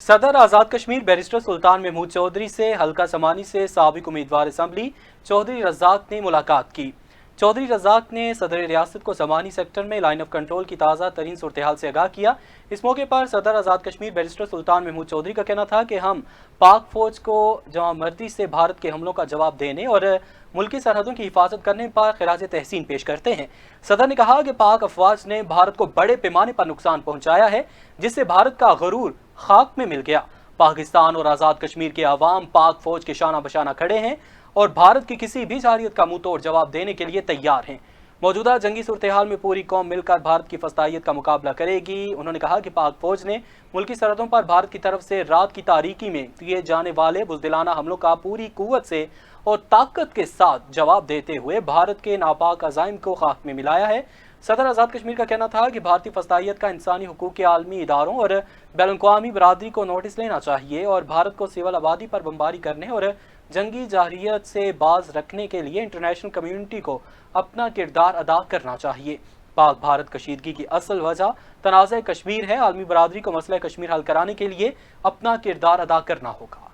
सदर आज़ाद कश्मीर बैरिस्टर सुल्तान महमूद चौधरी से हल्का समानी से साबिक उम्मीदवार असम्बली चौधरी रज़ाक ने मुलाकात की। चौधरी रज़ाक ने सदर रियासत को समानी सेक्टर में लाइन ऑफ कंट्रोल की ताज़ा तरीन सूरत हाल से आगाह किया। इस मौके पर सदर आज़ाद कश्मीर बैरिस्टर सुल्तान महमूद चौधरी का कहना था कि हम पाक फौज को जवामर्दी से भारत के हमलों का जवाब देने और मुल्की सरहदों की हिफाजत करने पर खिराज तहसीन पेश करते हैं। सदर ने कहा कि पाक अफवाज ने भारत को बड़े पैमाने पर नुकसान पहुंचाया है, जिससे भारत का गरूर खाक में मिल गया। पाकिस्तान और आज़ाद कश्मीर के अवाम पाक फौज के शाना बशाना खड़े हैं और भारत की किसी भी जारियत का मुंह तोड़ जवाब देने के लिए तैयार हैं। मौजूदा जंगी सूरत हाल में पूरी कौम मिलकर भारत की फस्तायत का मुकाबला करेगी। उन्होंने कहा कि पाक फौज ने मुल्की सरहदों पर भारत की तरफ से रात की तारीकी में किए जाने वाले बुज़दिलाना हमलों का पूरी कुव्वत से और ताकत के साथ जवाब देते हुए भारत के नापाक अज़ाइम को खाक में मिलाया है। सदर आज़ाद कश्मीर का कहना था कि भारतीय फस्तायत का इंसानी हुकूक के आलमी इदारों और बैनुल-अक़वामी बरादरी को नोटिस लेना चाहिए और भारत को सिविल आबादी पर बमबारी करने और जंगी जारहियत से बाज रखने के लिए इंटरनेशनल कम्युनिटी को अपना किरदार अदा करना चाहिए। पाक भारत कशीदगी की असल वजह तनाज़ कश्मीर है। आलमी बरादरी को मसला कश्मीर हल कराने के लिए अपना किरदार अदा करना होगा।